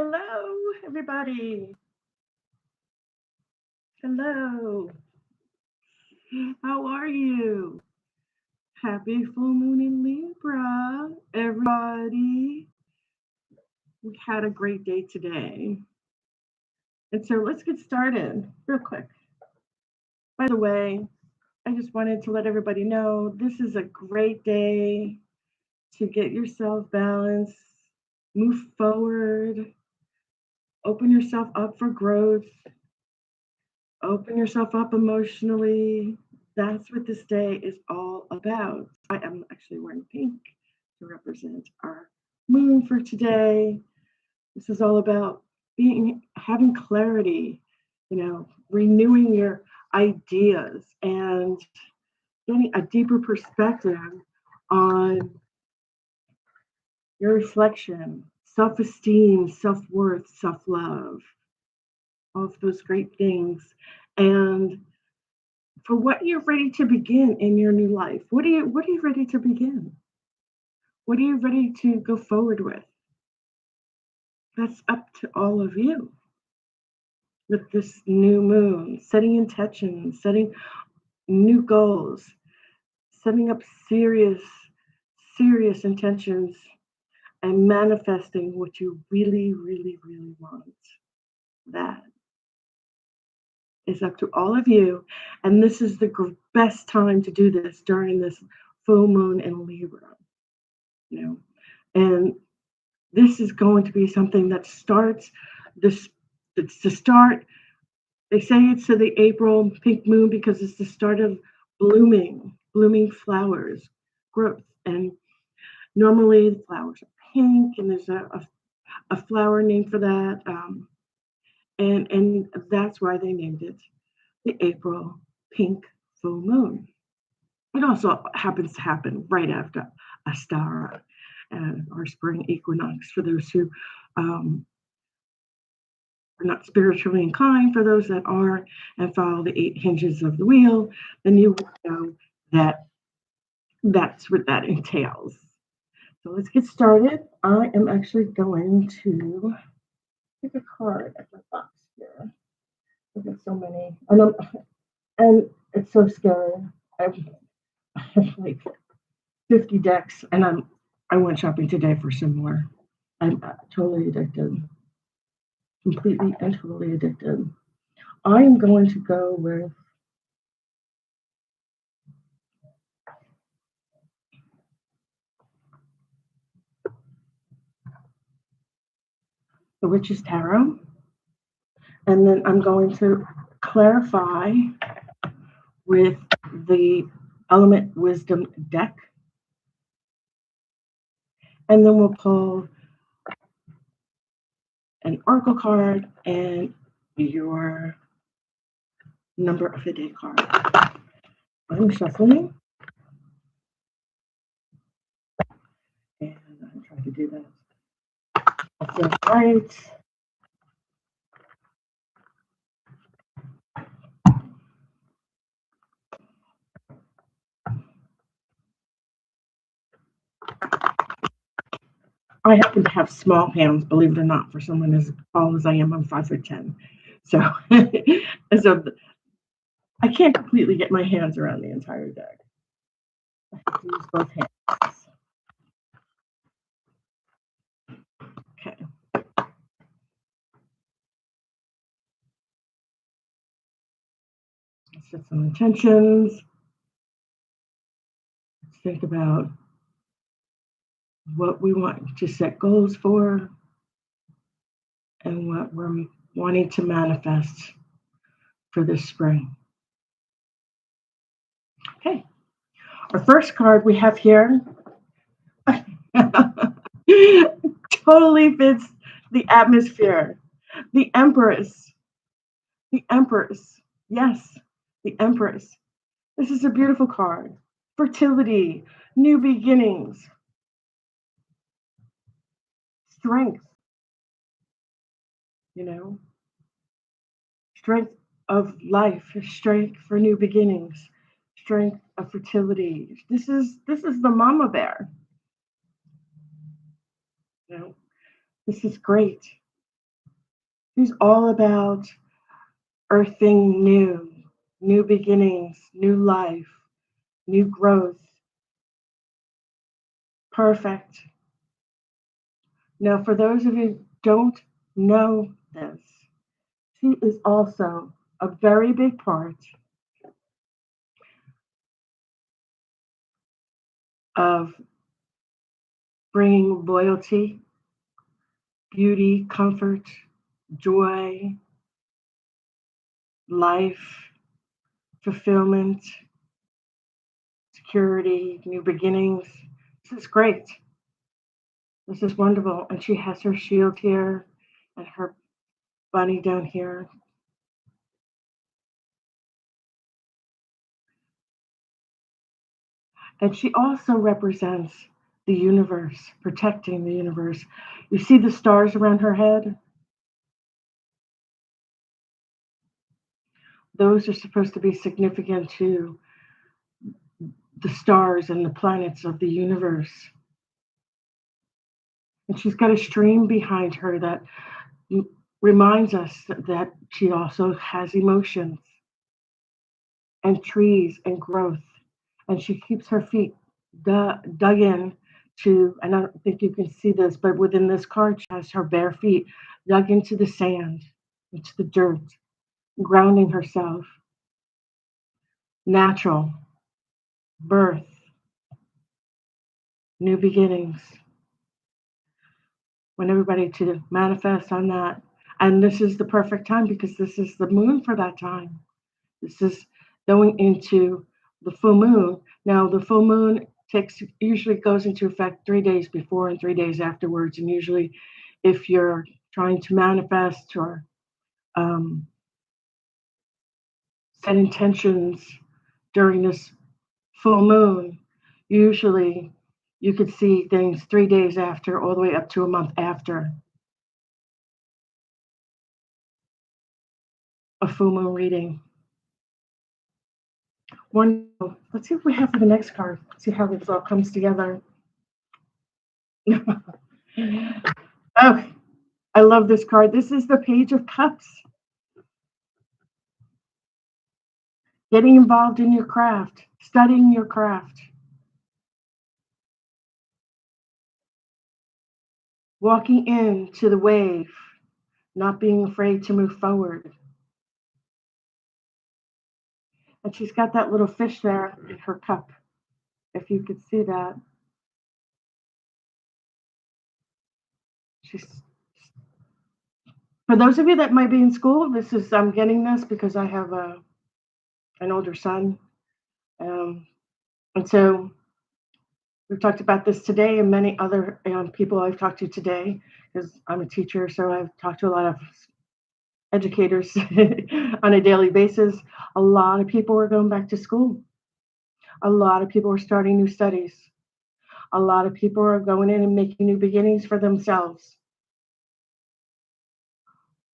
Hello, everybody. Hello. How are you? Happy full moon in Libra, everybody. We had a great day today. And so let's get started real quick. By the way, I just wanted to let everybody know this is a great day to get yourself balanced, move forward, open yourself up for growth, open yourself up emotionally. That's what this day is all about. I am actually wearing pink to represent our moon for today. This is all about having clarity, renewing your ideas and getting a deeper perspective on your reflection, self-esteem, self-worth, self-love, all of those great things. And for what you're ready to begin in your new life. What are you ready to begin? What are you ready to go forward with? That's up to all of you. With this new moon, setting intentions, setting new goals, setting up serious intentions and manifesting what you really, really, really want. That is up to all of you. And this is the best time to do this during this full moon in Libra. And this is going to be something that starts this. It's the start. They say it's to the April pink moon because it's the start of blooming flowers, growth. And normally the flowers are pink, and there's a flower named for that. And that's why they named it the April pink full moon. It also happens to happen right after Astara, or spring equinox, for those who are not spiritually inclined. For those that are and follow the 8 hinges of the wheel, then you know that that's what that entails. So let's get started. I am actually going to pick a card at my box here. Look at so many, and it's so scary. I have like 50 decks, and I went shopping today for some more. I'm totally addicted, completely and totally addicted. I am going to go with the Witch's Tarot, and then I'm going to clarify with the Element Wisdom deck, and then we'll pull an oracle card and your number of the day card. I'm shuffling, and I'm trying to do that. That's right. I happen to have small hands, believe it or not, for someone as tall as I am. I'm 5'10". So, so I can't completely get my hands around the entire deck. I have to use both hands. Okay. Let's set some intentions. Let's think about what we want to set goals for and what we're wanting to manifest for this spring. Okay. Our first card we have here totally fits the atmosphere. The Empress. The Empress. Yes, the Empress. This is a beautiful card. Fertility, new beginnings, strength, strength of life, strength for new beginnings, strength of fertility. This is the mama bear. This is great. She's all about earthing new, new beginnings, new life, new growth. Perfect. Now, for those of you who don't know this, she is also a very big part of bringing loyalty, beauty, comfort, joy, life, fulfillment, security, new beginnings. This is great. This is wonderful. And she has her shield here and her bunny down here. And she also represents the universe, protecting the universe. You see the stars around her head? Those are supposed to be significant to the stars and the planets of the universe. And she's got a stream behind her that reminds us that she also has emotions and trees and growth. And she keeps her feet dug in to, and I don't think you can see this, but within this card, she has her bare feet dug into the sand, into the dirt, grounding herself. Natural, birth, new beginnings. Want everybody to manifest on that. And this is the perfect time because this is the moon for that time. This is going into the full moon. Now, the full moon usually goes into effect 3 days before and 3 days afterwards. And usually, if you're trying to manifest or um, set intentions during this full moon, usually you could see things 3 days after, all the way up to a month after a full moon reading. Wonderful. Let's see what we have for the next card. See how this all comes together. Oh, I love this card. This is the Page of Cups. Getting involved in your craft, studying your craft, walking into the wave, not being afraid to move forward. And she's got that little fish there in her cup, if you could see that. She's For those of you that might be in school, I'm getting this because I have an older son, um, and so we've talked about this today, and many other people I've talked to today, because I'm a teacher, so I've talked to a lot of educators on a daily basis. A lot of people are going back to school. A lot of people are starting new studies. A lot of people are going in and making new beginnings for themselves.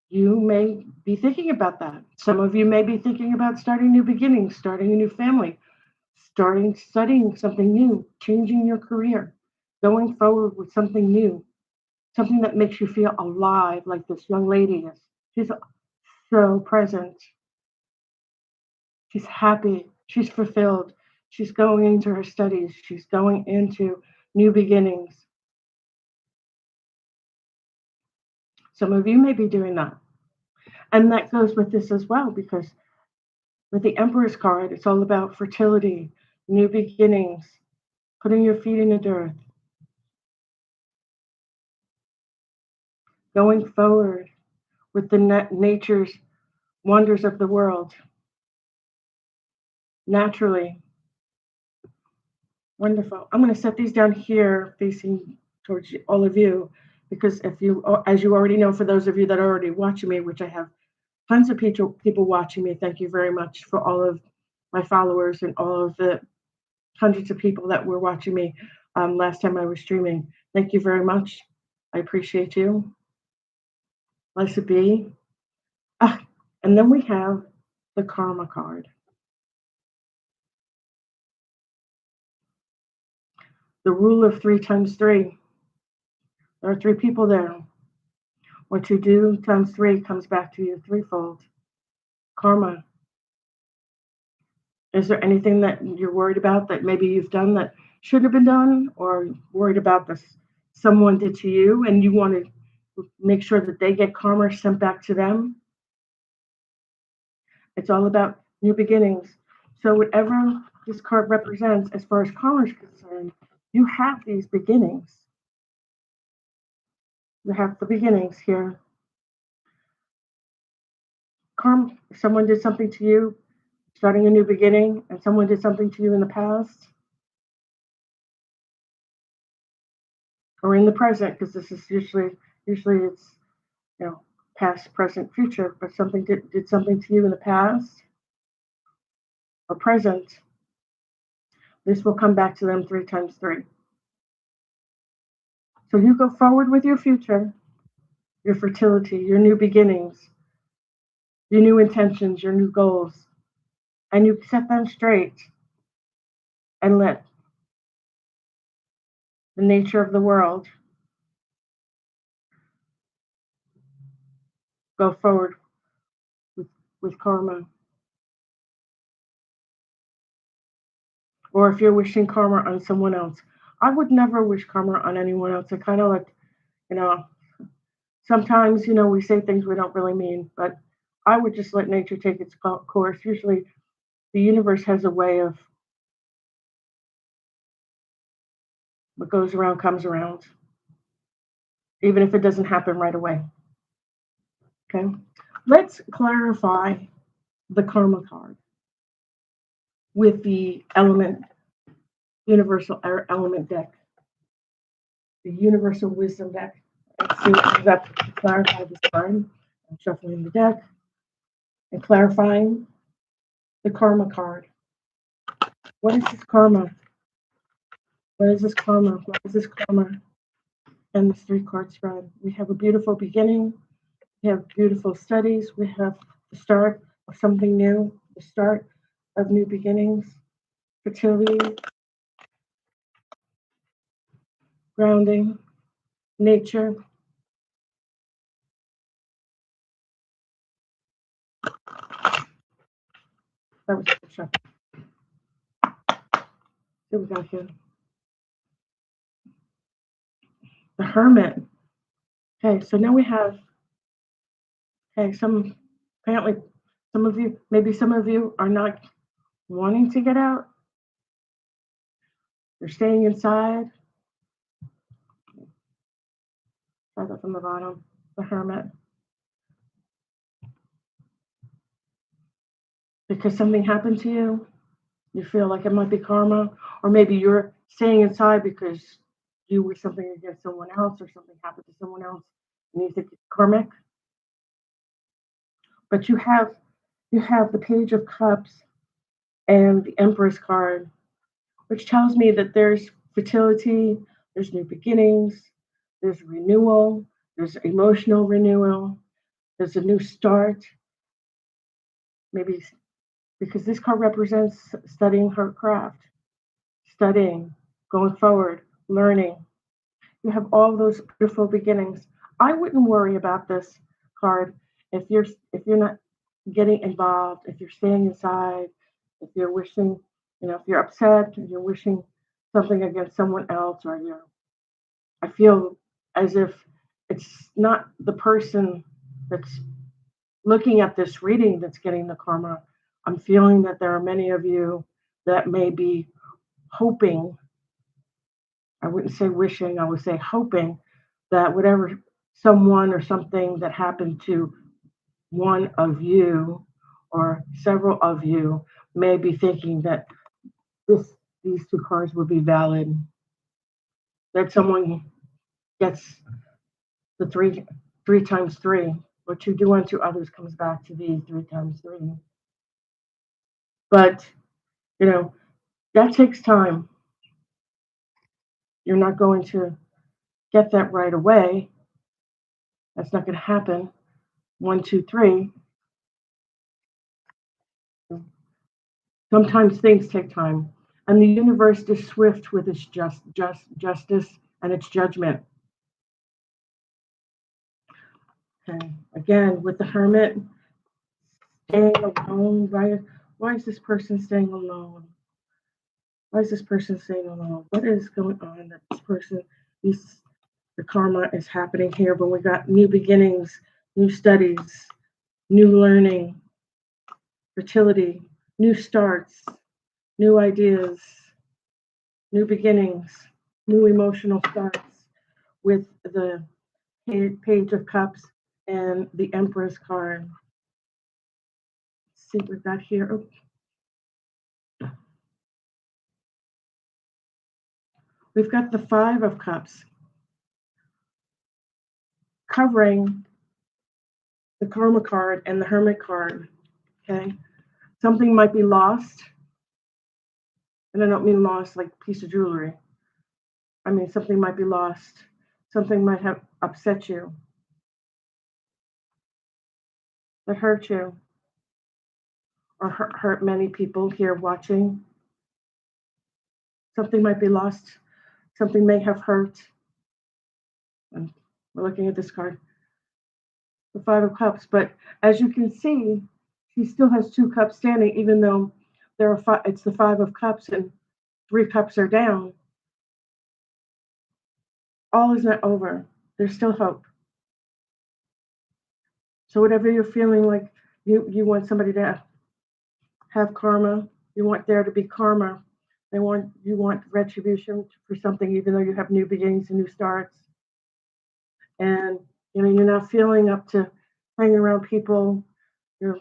You may be thinking about that. Some of you may be thinking about starting new beginnings, starting a new family, studying something new, changing your career, going forward with something new, something that makes you feel alive, like this young lady is. She's so present. She's happy. She's fulfilled. She's going into her studies. She's going into new beginnings. Some of you may be doing that. And that goes with this as well, because with the Emperor's card, it's all about fertility, new beginnings, putting your feet in the dirt, going forward with the nature's wonders of the world. Naturally. Wonderful. I'm going to set these down here facing towards all of you, because as you already know, for those of you that are already watching me, which I have tons of people watching me, thank you very much for all of my followers and all of the hundreds of people that were watching me last time I was streaming. Thank you very much. I appreciate you. Blessed be. And then we have the Karma card. The rule of 3 times 3. There are 3 people there. What you do times three comes back to you threefold. Karma. Is there anything that you're worried about that maybe you've done that should have been done, or worried about this someone did to you and you want to make sure that they get karma sent back to them? It's all about new beginnings. So whatever this card represents as far as karma is concerned, you have these beginnings. You have the beginnings here. Karma, someone did something to you, starting a new beginning, and someone did something to you in the past or in the present, because this is usually it's, you know, past, present, future, but something did something to you in the past or present. This will come back to them three times three. So you go forward with your future, your fertility, your new beginnings, your new intentions, your new goals, and you set them straight and let the nature of the world go forward with, with karma. Or if you're wishing karma on someone else, I would never wish karma on anyone else. I kind of like, you know, sometimes, we say things we don't really mean, but I would just let nature take its course. Usually the universe has a way of what goes around comes around, even if it doesn't happen right away. Okay. Let's clarify the karma card with the universal element deck, the universal wisdom deck. Let's see what comes up to clarify this time. I'm shuffling the deck and clarifying the karma card. What is this karma? What is this karma? What is this karma? And this three card spread. We have a beautiful beginning. We have beautiful studies. We have the start of something new, the start of new beginnings, fertility, grounding, nature. That was a shuffle. Here we go here. The Hermit. Okay, so now we have, apparently some of you, maybe some of you are not wanting to get out. You're staying inside. Start up from the bottom. The Hermit. Because something happened to you. You feel like it might be karma, or maybe you're staying inside because you wish something against someone else or something happened to someone else and you think it's karmic. But you have the Page of Cups and the Empress card, which tells me that there's fertility, there's new beginnings, there's renewal, there's emotional renewal, there's a new start. Maybe because this card represents studying her craft, studying, going forward, learning. You have all those beautiful beginnings. I wouldn't worry about this card if you're not getting involved, if you're staying inside, if you're wishing, if you're upset, if you're wishing something against someone else, or I feel as if it's not the person that's looking at this reading that's getting the karma. I'm feeling that there are many of you that may be hoping, I wouldn't say wishing, I would say hoping that whatever someone or something that happened to one of you or several of you may be thinking that these two cards would be valid, that someone gets the three times three. What you do unto others comes back to thee three times three. But, that takes time. You're not going to get that right away. That's not going to happen. 1, 2, 3. Sometimes things take time. And the universe is swift with its justice and its judgment. Okay. Again, with the hermit, staying alone. Why is this person staying alone? Why is this person staying alone? What is going on that this person, these, the karma is happening here, but we got new beginnings, new studies, new learning, fertility, new starts, new ideas, new beginnings, new emotional starts with the Page of Cups and the Empress card. Let's see what we got here. Oh, we've got the Five of Cups covering the Karma card and the Hermit card. Okay, something might be lost, and I don't mean lost like a piece of jewelry. I mean something might be lost. Something might have upset you, that hurt you, or hurt many people here watching. Something might be lost. Something may have hurt. And we're looking at this card, the Five of Cups. But as you can see, she still has two cups standing, even though there are five. It's the Five of Cups, and three cups are down. All is not over. There's still hope. So whatever you're feeling like, you want somebody to have karma. You want there to be karma. You want retribution for something, even though you have new beginnings and new starts. And you're not feeling up to hanging around people. You're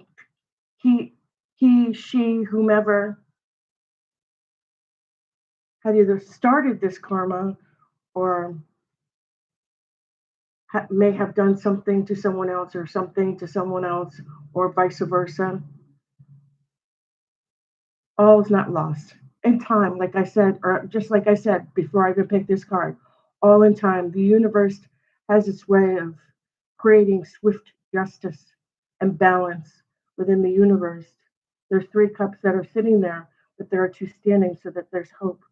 he, she, whomever had either started this karma or may have done something to someone else or something to someone else, or vice versa. All is not lost. In time, like I said, or just like I said before I even picked this card, all in time. The universe has its way of creating swift justice and balance within the universe. There's three cups that are sitting there, but there are two standing so that there's hope.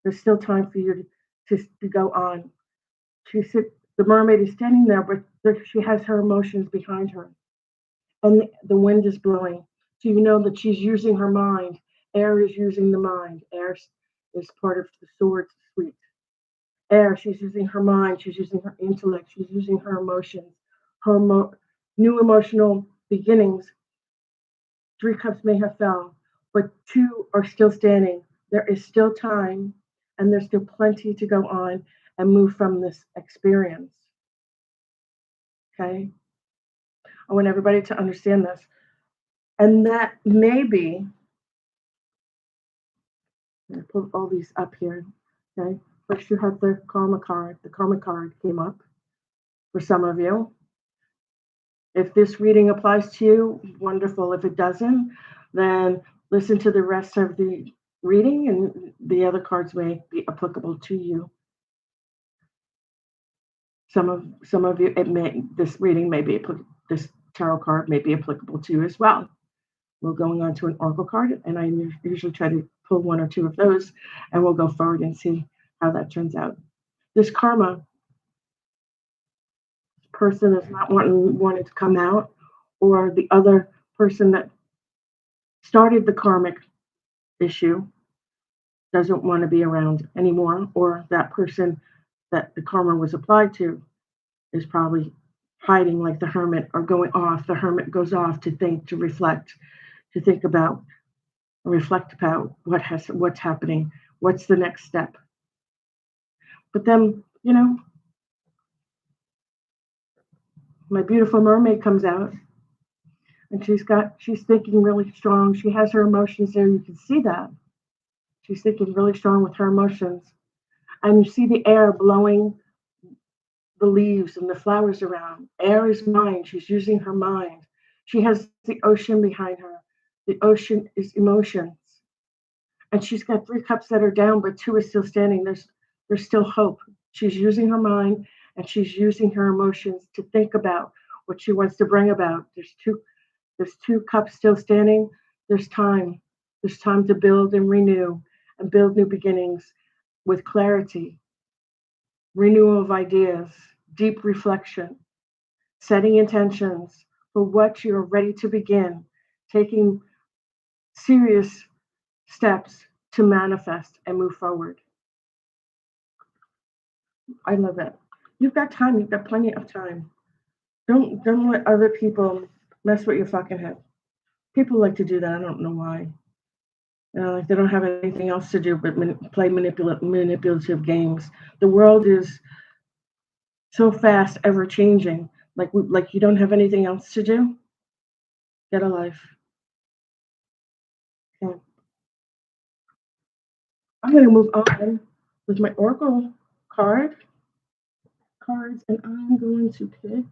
There's still time for you to go on. The mermaid is standing there, but she has her emotions behind her. And the wind is blowing. So you know that she's using her mind. Air is using the mind. Air is part of the sword suite. Air, she's using her mind. She's using her intellect. She's using her emotions. Her new emotional beginnings. Three cups may have fell, but two are still standing. There is still time, and there's still plenty to go on and move from this experience. Okay? I want everybody to understand this. And that may be, I'm going to put all these up here. Okay? First, you have the karma card. The karma card came up for some of you. If this reading applies to you, wonderful. If it doesn't, then listen to the rest of the reading, and the other cards may be applicable to you. Some of you, this reading may be this tarot card may be applicable to you as well. We're going on to an oracle card, and I usually try to pull one or two of those, and we'll go forward and see how that turns out. This karma person is not wanting to come out, or the other person that started the karmic issue doesn't want to be around anymore, or that person that the karma was applied to is probably hiding like the hermit, or going off. The hermit goes off to think, to reflect about what's happening, what's the next step. But then, my beautiful mermaid comes out, and she's thinking really strong. She has her emotions there. You can see that. She's thinking really strong with her emotions. And you see the air blowing the leaves and the flowers around. Air is mind. She's using her mind. She has the ocean behind her. The ocean is emotions. And she's got three cups that are down, but two is still standing. There's still hope. She's using her mind, and she's using her emotions to think about what she wants to bring about. There's two cups still standing. There's time. There's time to build and renew and build new beginnings with clarity, renewal of ideas, deep reflection, setting intentions for what you're ready to begin, taking serious steps to manifest and move forward. I love it. You've got time. You've got plenty of time. Don't let other people mess with your fucking head. People like to do that. I don't know why. Like they don't have anything else to do but play manipulative games. The world is so fast, ever changing. Like you don't have anything else to do. Get a life. Okay. I'm going to move on with my oracle cards, and I'm going to pick.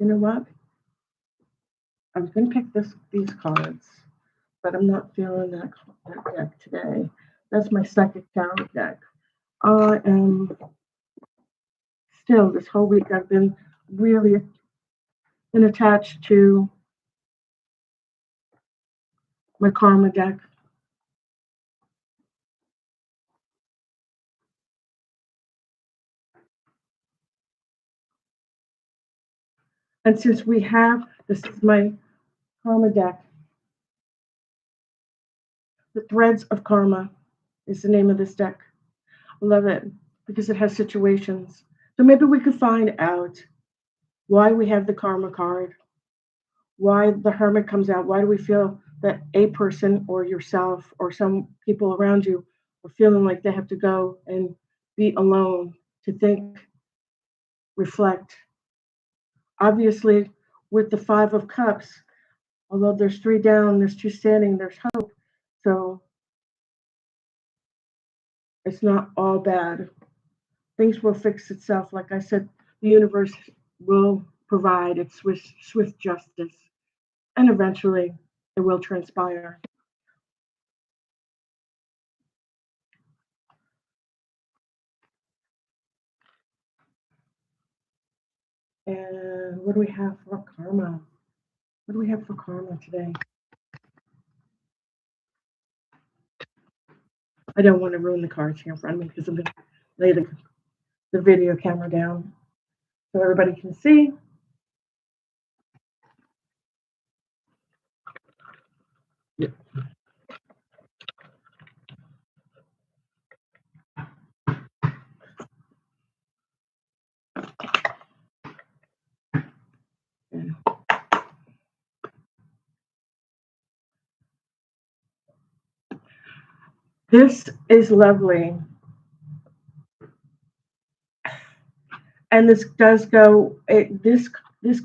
You know what? I was going to pick these cards, but I'm not feeling that deck today. That's my second tarot deck. I am still, this whole week, I've been really attached to my karma deck. And since we have, this is my karma deck, the Threads of Karma is the name of this deck. I love it because it has situations. So maybe we could find out why we have the karma card, why the hermit comes out, why do we feel that a person or yourself or some people around you are feeling like they have to go and be alone to think, reflect. Obviously, with the Five of Cups, although there's three down, there's two standing, there's hope. So it's not all bad. Things will fix itself. Like I said, the universe will provide its swift justice, and eventually it will transpire. And what do we have for karma? What do we have for karma today? I don't want to ruin the cards here in front of me because I'm going to lay the video camera down so everybody can see. Yeah. This is lovely. And this does go, this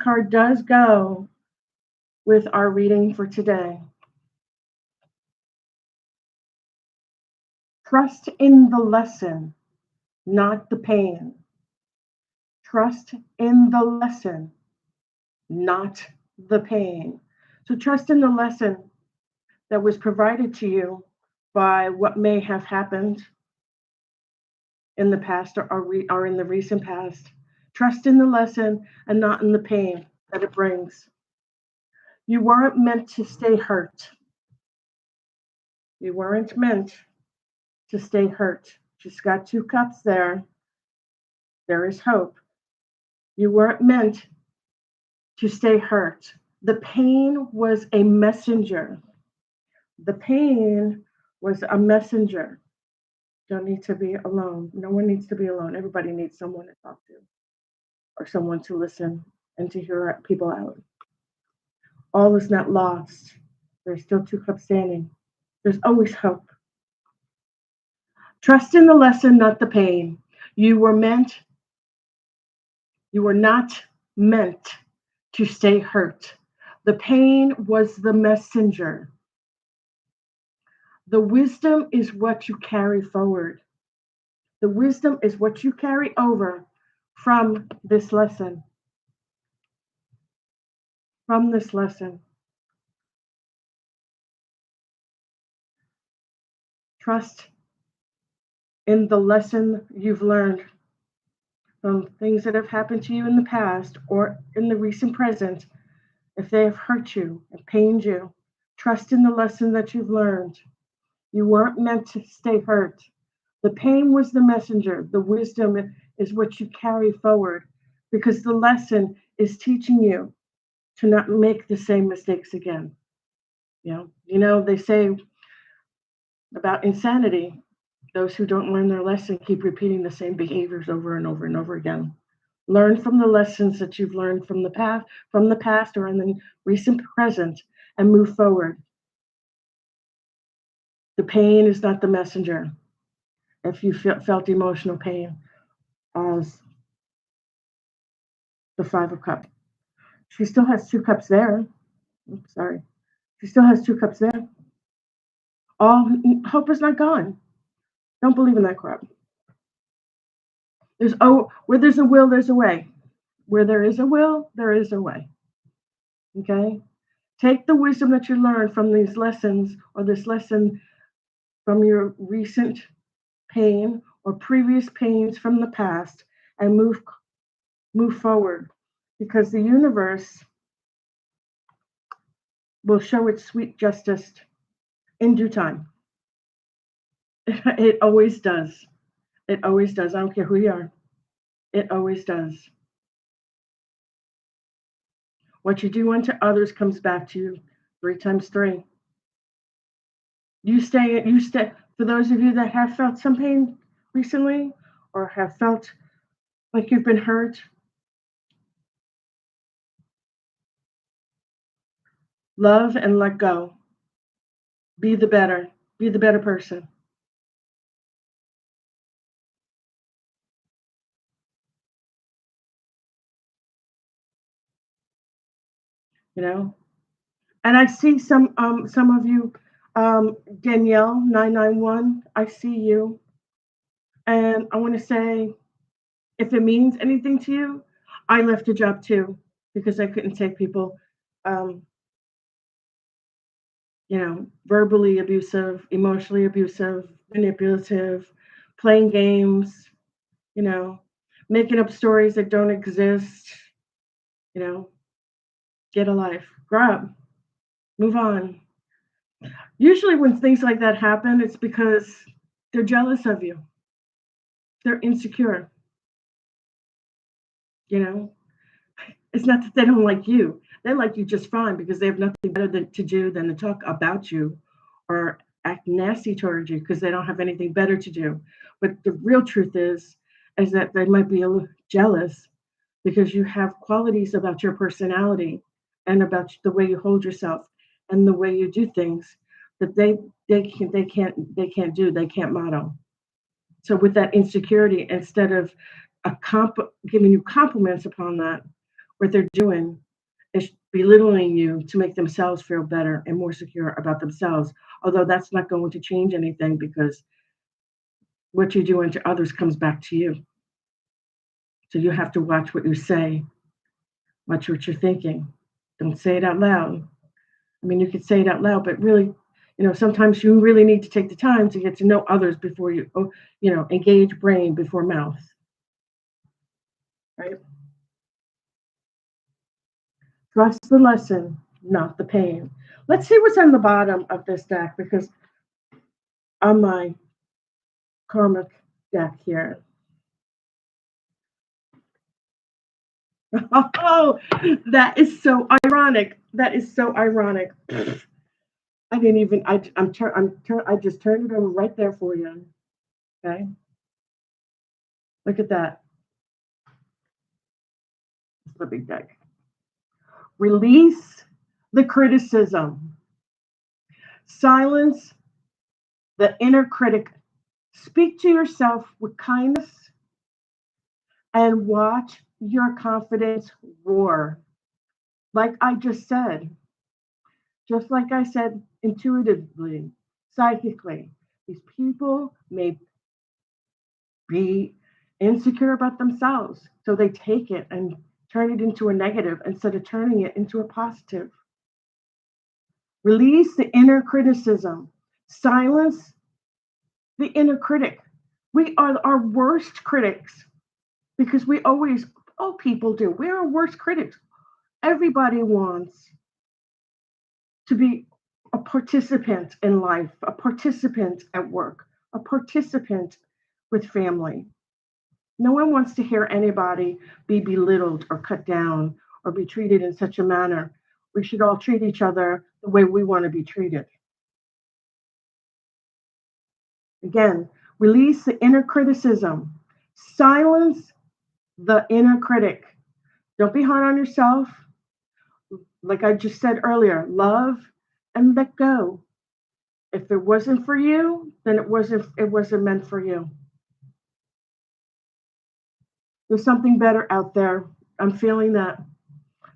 card does go with our reading for today. Trust in the lesson, not the pain. Trust in the lesson, not the pain. So trust in the lesson that was provided to you by what may have happened in the past or in the recent past. Trust in the lesson and not in the pain that it brings. You weren't meant to stay hurt. You weren't meant to stay hurt. She's got two cups there. There is hope. You weren't meant to stay hurt. The pain was a messenger. The pain was a messenger. Don't need to be alone. No one needs to be alone. Everybody needs someone to talk to or someone to listen and to hear people out. All is not lost. There's still two cups standing. There's always hope. Trust in the lesson, not the pain. You were not meant to stay hurt. The pain was the messenger. The wisdom is what you carry forward. The wisdom is what you carry over from this lesson. From this lesson. Trust in the lesson you've learned from things that have happened to you in the past or in the recent present. If they have hurt you and pained you, trust in the lesson that you've learned. You weren't meant to stay hurt. The pain was the messenger. The wisdom is what you carry forward because the lesson is teaching you to not make the same mistakes again. They say about insanity, those who don't learn their lesson keep repeating the same behaviors over and over and over again. Learn from the lessons that you've learned from the past or in the recent present, and move forward. The pain is not the messenger. If you felt emotional pain, as the Five of Cups, she still has two cups there. Oops, sorry. She still has two cups there. All hope is not gone. Don't believe in that crap. Where there's a will, there's a way. Where there is a will, there is a way. Okay? Take the wisdom that you learned from these lessons or this lesson from your recent pain or previous pains from the past and move forward because the universe will show its sweet justice in due time. It always does. It always does. I don't care who you are. It always does. What you do unto others comes back to you 3 times 3. You stay. For those of you that have felt some pain recently or have felt like you've been hurt, love and let go. Be the better person. And I see some of you, Danielle 991. I see you, and I want to say, if it means anything to you, I left a job too because I couldn't take people, um, verbally abusive, emotionally abusive, manipulative, playing games, you know, making up stories that don't exist. You know, get a life, grow up, move on. Usually, when things like that happen, it's because they're jealous of you. They're insecure. You know, it's not that they don't like you. They like you just fine because they have nothing better to do than to talk about you or act nasty towards you because they don't have anything better to do. But the real truth is that they might be a little jealous because you have qualities about your personality and about the way you hold yourself and the way you do things that they can't model. So with that insecurity, instead of giving you compliments upon that, what they're doing is belittling you to make themselves feel better and more secure about themselves. Although that's not going to change anything because what you do unto others comes back to you. So you have to watch what you say, watch what you're thinking. Don't say it out loud. I mean, you could say it out loud, but really, sometimes you really need to take the time to get to know others before engage brain before mouth, right? Trust the lesson, not the pain. Let's see what's on the bottom of this deck because on my karmic deck here. Oh, that is so ironic. That is so ironic. I didn't even. I just turned it over right there for you. Okay, look at that. It's the big deck. Release the criticism. Silence the inner critic. Speak to yourself with kindness and watch your confidence roar. Like I just like I said, intuitively, psychically, these people may be insecure about themselves. So they take it and turn it into a negative instead of turning it into a positive. Release the inner criticism. Silence the inner critic. We are our worst critics because all people do. We're our worst critics. Everybody wants to be a participant in life, a participant at work, a participant with family. No one wants to hear anybody be belittled or cut down or be treated in such a manner. We should all treat each other the way we want to be treated. Again, release the inner criticism, silence the inner critic. Don't be hard on yourself. Like I just said earlier, love and let go. If it wasn't for you, then it wasn't meant for you. There's something better out there. I'm feeling that.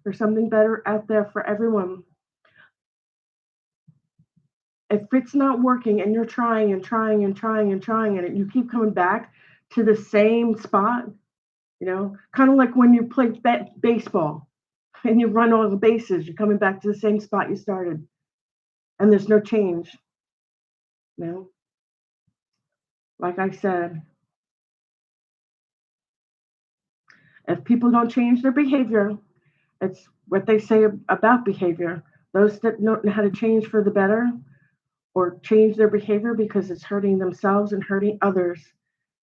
There's something better out there for everyone. If it's not working and you're trying and trying and trying and trying and you keep coming back to the same spot, kind of like when you play baseball and you run all the bases, you're coming back to the same spot you started and there's no change. You know, like I said, if people don't change their behavior, it's what they say about behavior. Those that know how to change for the better or change their behavior because it's hurting themselves and hurting others,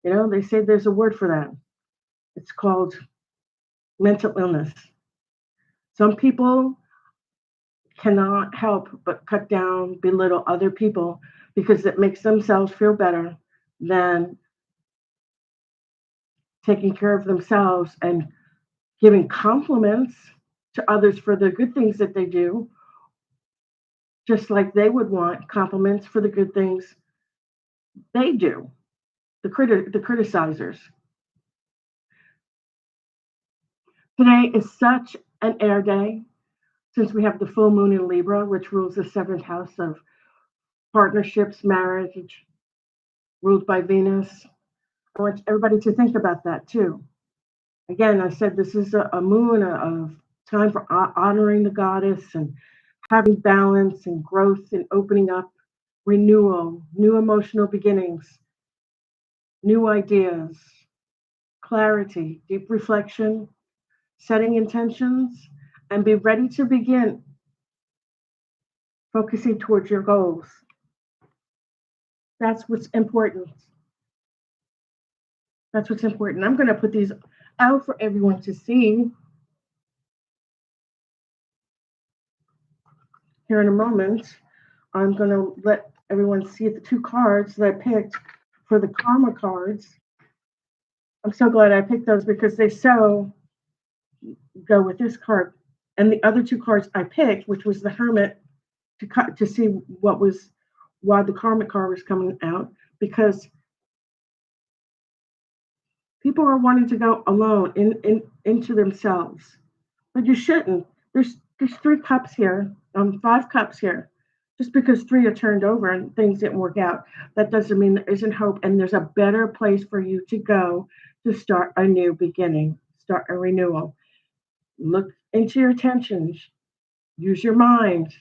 they say there's a word for that. It's called mental illness. Some people cannot help but cut down, belittle other people because it makes themselves feel better than taking care of themselves and giving compliments to others for the good things that they do, just like they would want compliments for the good things they do, the criticizers. Today is such an air day since we have the full moon in Libra, which rules the seventh house of partnerships, marriage, ruled by Venus. I want everybody to think about that too. Again, I said this is a moon of time for honoring the goddess and having balance and growth and opening up, renewal, new emotional beginnings, new ideas, clarity, deep reflection, setting intentions, and be ready to begin focusing towards your goals. That's what's important. That's what's important. I'm going to put these out for everyone to see here in a moment. I'm going to let everyone see the two cards that I picked for the karma cards. I'm so glad I picked those because they so go with this card. And the other two cards I picked, which was the Hermit, to see why the karmic card was coming out, because people are wanting to go alone into themselves, but you shouldn't. There's 3 cups here, 5 cups here. Just because 3 are turned over and things didn't work out, that doesn't mean there isn't hope. And there's a better place for you to go to start a new beginning, start a renewal. Look into your intentions, use your mind,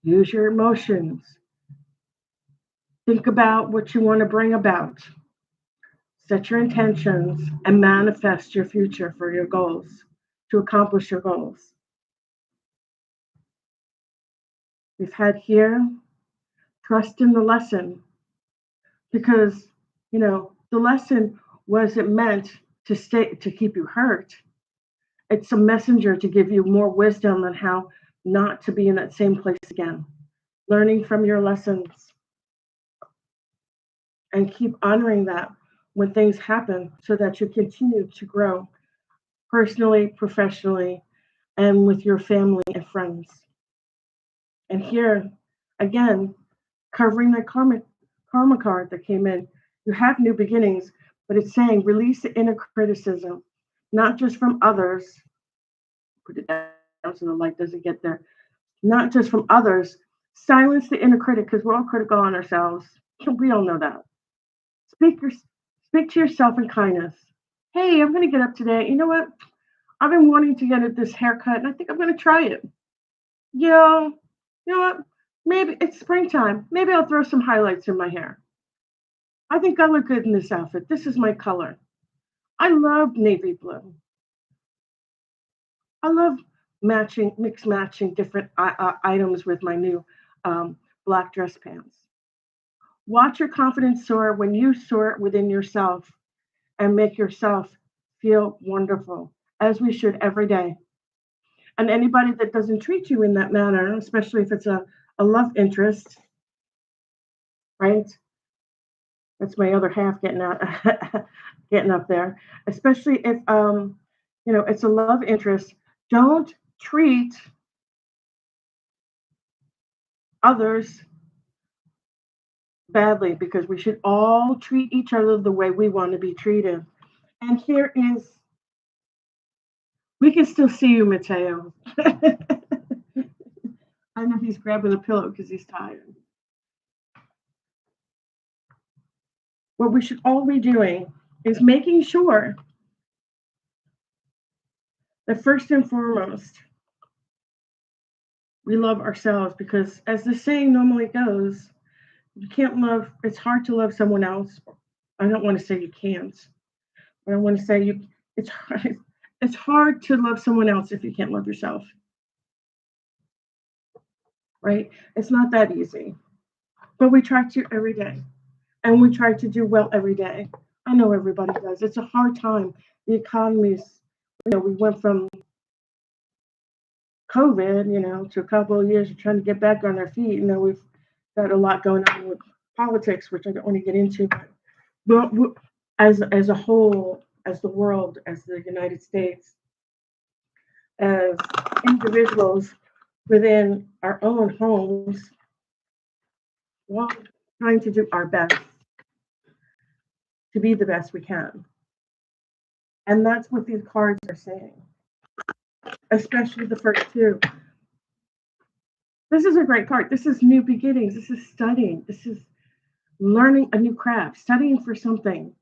use your emotions. Think about what you want to bring about. Set your intentions and manifest your future for your goals, to accomplish your goals. We've had here, trust in the lesson, because, the lesson wasn't meant to keep you hurt. It's a messenger to give you more wisdom on how not to be in that same place again. Learning from your lessons and keep honoring that when things happen so that you continue to grow personally, professionally, and with your family and friends. And here, again, covering the karma card that came in, you have new beginnings, but it's saying release the inner criticism, not just from others. Put it down so the light doesn't get there. Not just from others. Silence the inner critic because we're all critical on ourselves. We all know that. Speak to yourself in kindness. Hey, I'm going to get up today. You know what? I've been wanting to get this haircut, and I think I'm going to try it. Yeah, you know what? Maybe it's springtime. Maybe I'll throw some highlights in my hair. I think I look good in this outfit. This is my color. I love navy blue. I love mix matching different items with my new black dress pants. Watch your confidence soar when you soar within yourself and make yourself feel wonderful, as we should every day. And anybody that doesn't treat you in that manner, especially if it's a love interest, right? That's my other half getting out, getting up there. Especially if it's a love interest. Don't treat others badly because we should all treat each other the way we want to be treated. And here is, we can still see you, Mateo. I know he's grabbing a pillow because he's tired. What we should all be doing is making sure that first and foremost, we love ourselves because, as the saying normally goes, you can't love, it's hard to love someone else. I don't want to say you can't, but I want to say it's hard, it's hard to love someone else if you can't love yourself, right? It's not that easy, but we try to every day, and we try to do well every day. I know everybody does. It's a hard time. The economy's, we went from COVID, to a couple of years of trying to get back on our feet. We've got a lot going on with politics, which I don't want to get into, but as a whole, as the world, as the United States, as individuals within our own homes, we're trying to do our best to be the best we can. And that's what these cards are saying, especially the first two. This is a great card. This is new beginnings. This is studying. This is learning a new craft, studying for something,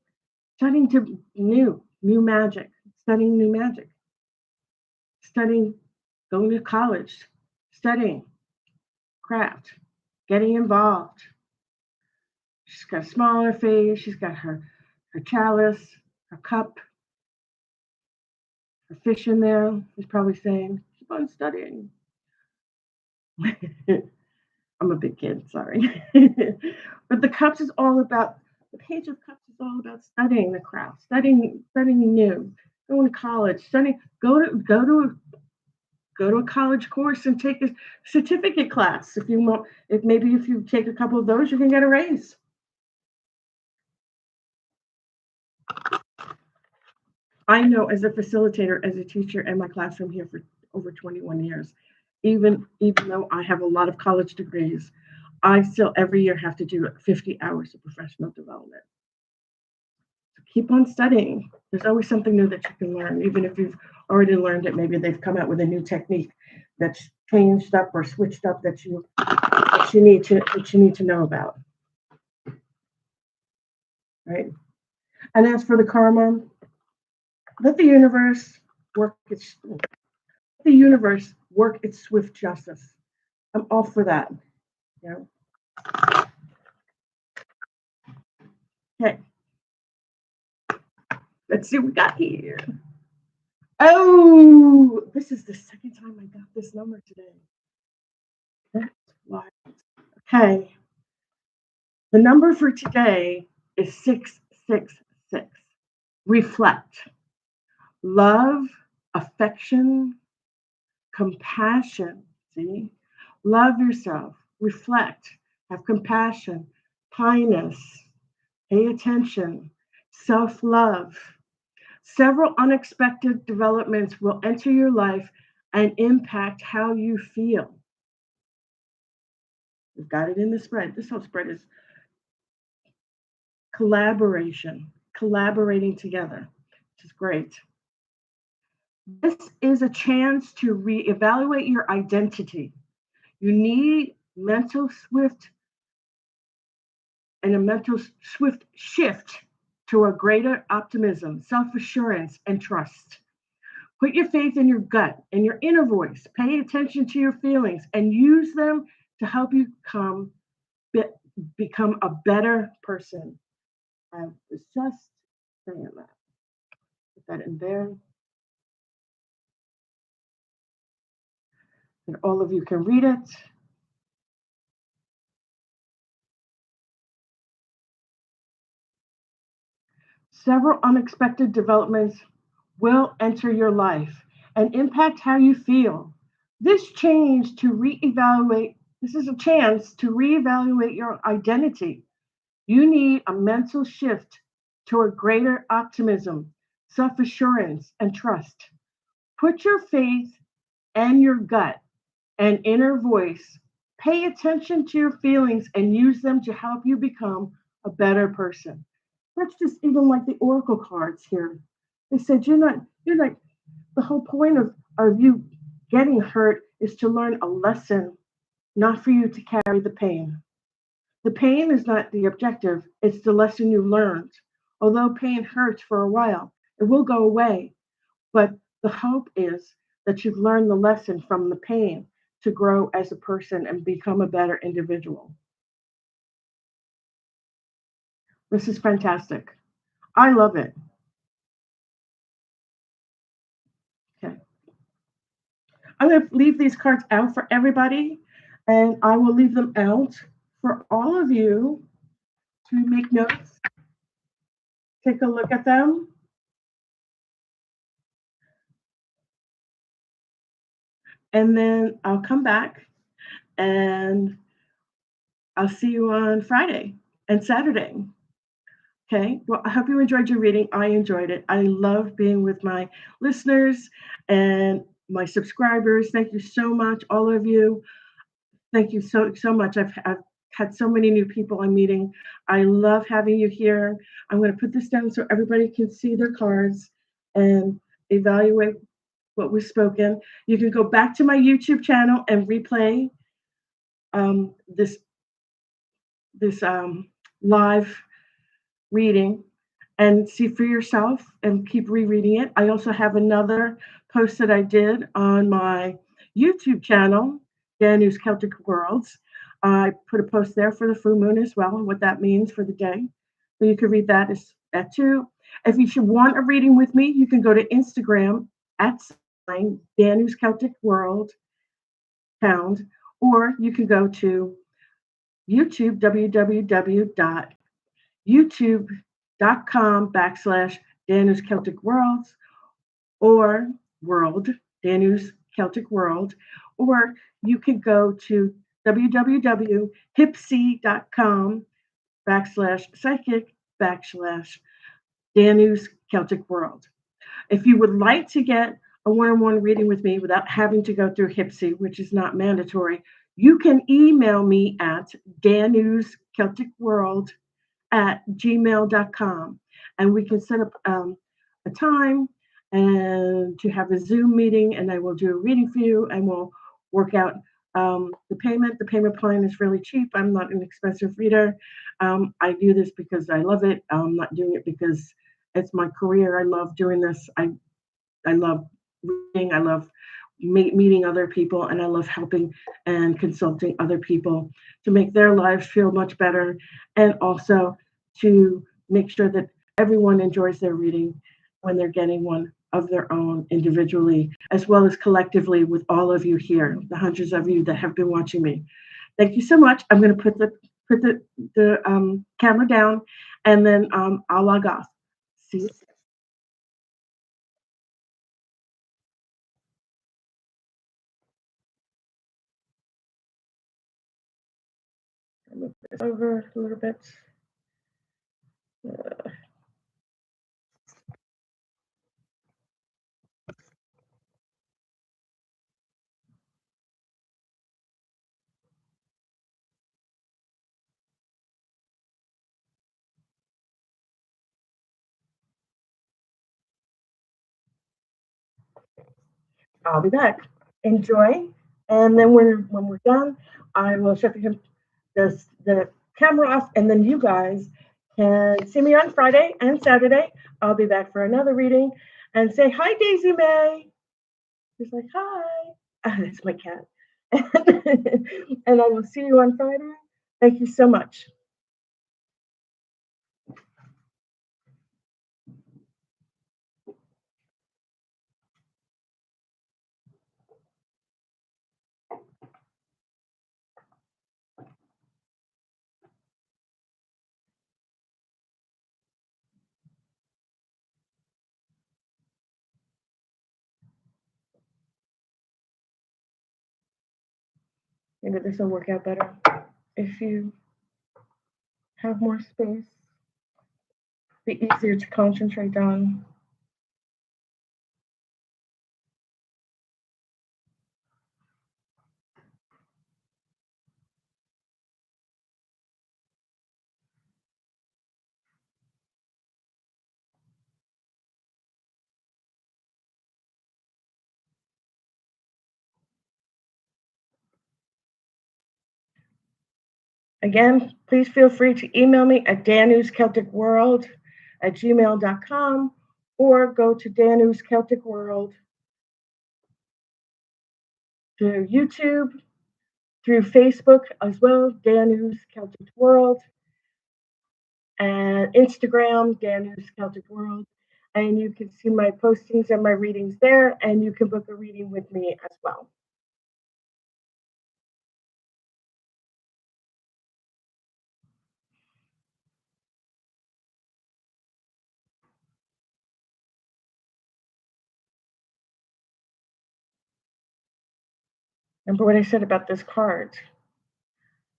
studying to new magic, studying new magic, studying, going to college, studying craft, getting involved. She's got a smaller face. She's got her chalice, her cup, her fish in there. He's probably saying, keep on studying. I'm a big kid, sorry. But the cups is all about, the page of cups is all about studying the craft, studying new, going to college, studying, go to a college course and take a certificate class. If you want, if you take a couple of those, you can get a raise. I know as a facilitator, as a teacher in my classroom here for over 21 years, even though I have a lot of college degrees, I still every year have to do 50 hours of professional development. So keep on studying. There's always something new that you can learn, even if you've already learned it. Maybe they've come out with a new technique that's changed up or switched up that you need to know about. Right? And as for the karma, let the universe work its swift justice. I'm all for that. Okay. Let's see what we got here. Oh, this is the second time I got this number today. That's wild. Okay. The number for today is 666. Reflect. Love, affection, compassion. See? Love yourself. Reflect. Have compassion, kindness, pay attention, self-love. Several unexpected developments will enter your life and impact how you feel. We've got it in the spread. This whole spread is collaboration, collaborating together, which is great. This is a chance to reevaluate your identity. You need a mental swift shift to a greater optimism, self-assurance, and trust. Put your faith in your gut and your inner voice. Pay attention to your feelings and use them to help you become a better person. I was just saying that. Put that in there. And all of you can read it. Several unexpected developments will enter your life and impact how you feel. This change to reevaluate, this is a chance to reevaluate your identity. You need a mental shift toward greater optimism, self assurance, and trust. Put your faith and your gut and inner voice. Pay attention to your feelings and use them to help you become a better person. That's just even like the oracle cards here. They said you're like the whole point of you getting hurt is to learn a lesson, not for you to carry the pain. The pain is not the objective, it's the lesson you learned. Although pain hurts for a while, it will go away. But the hope is that you've learned the lesson from the pain to grow as a person and become a better individual. This is fantastic. I love it. Okay. I'm going to leave these cards out for everybody, and I will leave them out for all of you to make notes, take a look at them, and then I'll come back and I'll see you on Friday and Saturday. Okay. Well, I hope you enjoyed your reading. I enjoyed it. I love being with my listeners and my subscribers. Thank you so much, all of you. Thank you so much. I've had so many new people I'm meeting. I love having you here. I'm going to put this down so everybody can see their cards and evaluate what was spoken. You can go back to my YouTube channel and replay this live reading and see for yourself and keep rereading it. I also have another post that I did on my YouTube channel, Danus Celtic Worlds. I put a post there for the full moon as well and what that means for the day. So you can read that too. If you should want a reading with me, you can go to Instagram at Danus Celtic World pound, or you can go to YouTube, www.youtube.com/Danus Celtic Worlds or World, Danus Celtic World, or you can go to www.hipsy.com/psychic/Danus Celtic World. If you would like to get a one-on-one reading with me without having to go through HIPSY, which is not mandatory, you can email me at danuscelticworld@gmail.com, and we can set up a time and to have a Zoom meeting, and I will do a reading for you, and we'll work out the payment. The payment plan is really cheap. I'm not an expensive reader. I do this because I love it. I'm not doing it because it's my career. I love doing this. I love reading. I love meeting other people, and I love helping and consulting other people to make their lives feel much better, and also to make sure that everyone enjoys their reading when they're getting one of their own individually, as well as collectively with all of you here, the hundreds of you that have been watching me. Thank you so much. I'm going to put the camera down, and then I'll log off. See you. Move this over a little bit. I'll be back. Enjoy, and then when we're done, I will shut the camera off, and then you guys can see me on Friday and Saturday. I'll be back for another reading, and say hi, Daisy May. She's like hi. That's my cat, and I will see you on Friday. Thank you so much. Maybe this will work out better if you have more space. Be easier to concentrate on. Again, please feel free to email me at danuscelticworld@gmail.com or go to Danus Celtic World through YouTube, through Facebook as well, Danus Celtic World, and Instagram, Danus Celtic World. And you can see my postings and my readings there, and you can book a reading with me as well. Remember what I said about this card.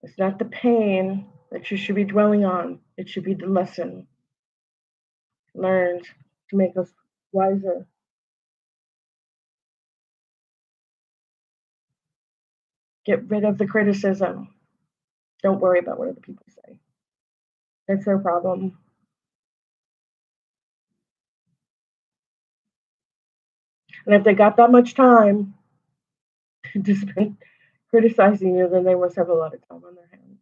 It's not the pain that you should be dwelling on. It should be the lesson learned to make us wiser. Get rid of the criticism. Don't worry about what other people say. That's their problem. And if they got that much time to spend criticizing you, then they must have a lot of time on their hands.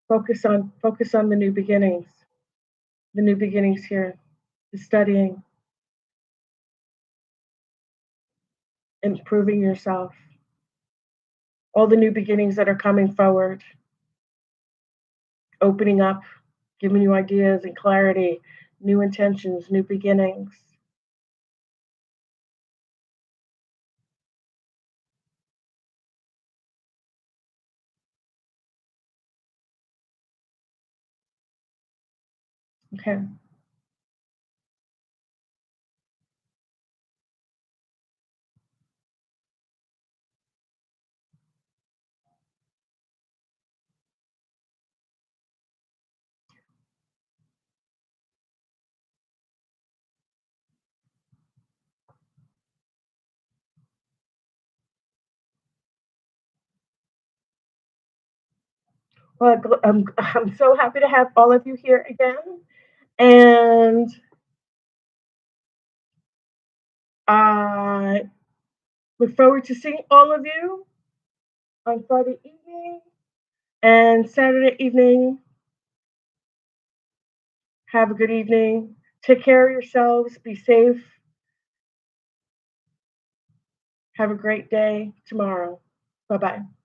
Focus on the new beginnings. The new beginnings here. The studying. Improving yourself. All the new beginnings that are coming forward. Opening up, giving you ideas and clarity, new intentions, new beginnings. Okay. Well, I'm so happy to have all of you here again. And I look forward to seeing all of you on Friday evening and Saturday evening. Have a good evening. Take care of yourselves. Be safe. Have a great day tomorrow. Bye bye.